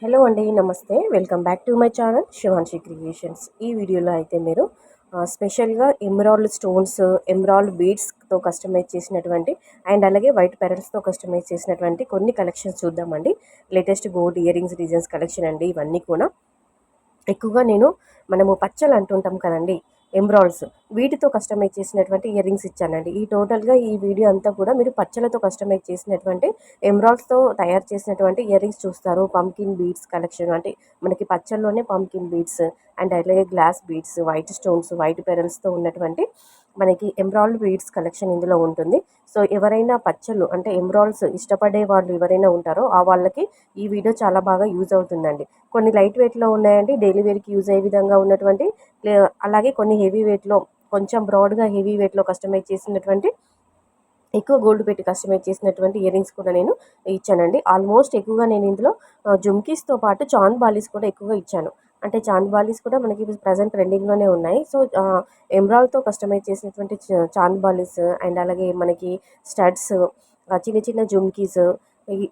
Hello అండి, నమస్తే. Welcome back to my channel Shivanshi creations. ఈ వీడియోలో అయితే మీరు స్పెషల్గా ఎమరాల్డ్ స్టోన్స్, ఎమరాల్డ్ బీడ్స్తో కస్టమైజ్ చేసినటువంటి అండ్ అలాగే వైట్ పెరల్స్తో కస్టమైజ్ చేసినటువంటి కొన్ని కలెక్షన్స్ చూద్దామండి. Latest gold ear rings designs collection అండి ఇవన్నీ కూడా. ఎక్కువగా మనము పచ్చలు అంటుంటాం కదండి, ఎంబ్రాయిడ్స్, వీటితో కస్టమైజ్ చేసినటువంటి ఇయర్ రింగ్స్ ఇచ్చానండి. ఈ టోటల్గా ఈ వీడియో అంతా కూడా మీరు పచ్చలతో కస్టమైజ్ చేసినటువంటి ఎంబ్రాయిడ్స్తో తయారు చేసినటువంటి ఇయర్ రింగ్స్ చూస్తారు. పంకిన్ బీడ్స్ కలెక్షన్ అంటే మనకి పచ్చల్లోనే పంకిన్ బీడ్స్ అండ్ అలాగే glass beads, white stones, white పెరల్స్తో ఉన్నటువంటి మనకి ఎంబ్రాయిడ్ బీడ్స్ కలెక్షన్ ఇందులో ఉంటుంది. సో ఎవరైనా పచ్చలు అంటే ఎంబ్రాయిడ్స్ ఇష్టపడే వాళ్ళు ఎవరైనా ఉంటారో ఆ వాళ్ళకి ఈ వీడియో చాలా బాగా యూజ్ అవుతుందండి. కొన్ని లైట్ వెయిట్లో ఉన్నాయండి, డైలీ వేర్కి యూజ్ అయ్యే విధంగా ఉన్నటువంటి, అలాగే కొన్ని హెవీ వెయిట్లో, కొంచెం బ్రాడ్గా హెవీ వెయిట్లో కస్టమైజ్ చేసినటువంటి, ఎక్కువ గోల్డ్ పెట్టి కస్టమైజ్ చేసినటువంటి ఇయర్ రింగ్స్ కూడా నేను ఇచ్చానండి. ఆల్మోస్ట్ ఎక్కువగా నేను ఇందులో జుమ్కీస్తో పాటు చాంద్ బాలీస్ కూడా ఎక్కువగా ఇచ్చాను. అంటే చాంద్ బాలీస్ కూడా మనకి ప్రజెంట్ ట్రెండింగ్లోనే ఉన్నాయి. సో ఎమరాల్డ్తో కస్టమైజ్ చేసినటువంటి చాంద్ బాలీస్ అండ్ అలాగే మనకి స్టడ్స్, చిన్న చిన్న జుమ్కీస్,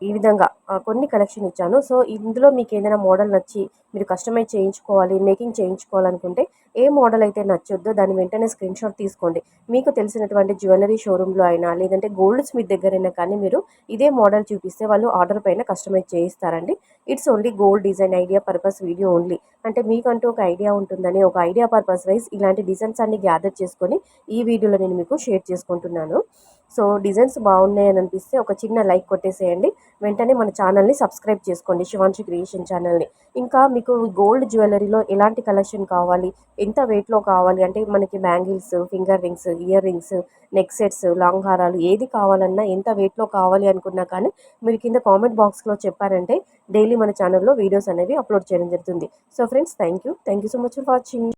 ఈ విధంగా కొన్ని కలెక్షన్ ఇచ్చాను. సో ఇందులో మీకు ఏదైనా మోడల్ నచ్చి మీరు కస్టమైజ్ చేయించుకోవాలి, మేకింగ్ చేయించుకోవాలనుకుంటే ఏ మోడల్ అయితే నచ్చొద్దో దాన్ని వెంటనే స్క్రీన్ షాట్ తీసుకోండి. మీకు తెలిసినటువంటి జ్యువెలరీ షోరూంలో అయినా లేదంటే గోల్డ్ స్మిత్ దగ్గరైనా కానీ మీరు ఇదే మోడల్ చూపిస్తే వాళ్ళు ఆర్డర్ పైన కస్టమైజ్ చేయిస్తారండి. It's only gold design idea purpose video only. అంటే మీకంటూ ఒక ఐడియా ఉంటుందని, ఒక ఐడియా పర్పస్ వైజ్ ఇలాంటి డిజైన్స్ అన్ని గ్యాదర్ చేసుకొని ఈ వీడియోలో నేను మీకు షేర్ చేసుకుంటున్నాను. సో డిజైన్స్ బాగున్నాయని అనిపిస్తే ఒక చిన్న లైక్ కొట్టేసేయండి. వెంటనే మన ఛానల్ని సబ్స్క్రైబ్ చేసుకోండి, శివాన్షి క్రియేషన్ ఛానల్ని. ఇంకా మీకు గోల్డ్ జ్యువెలరీలో ఎలాంటి కలెక్షన్ కావాలి, ఎంత వెయిట్లో కావాలి అంటే మనకి bangles, finger rings, ear rings, neck sets, long హారాలు ఏది కావాలన్నా, ఎంత వెయిట్లో కావాలి అనుకున్నా కానీ మీరు కింద కామెంట్ బాక్స్లో చెప్పారంటే డైలీ మన ఛానల్లో వీడియోస్ అనేవి అప్లోడ్ చేయడం జరుగుతుంది. So friends, thank you so much for watching.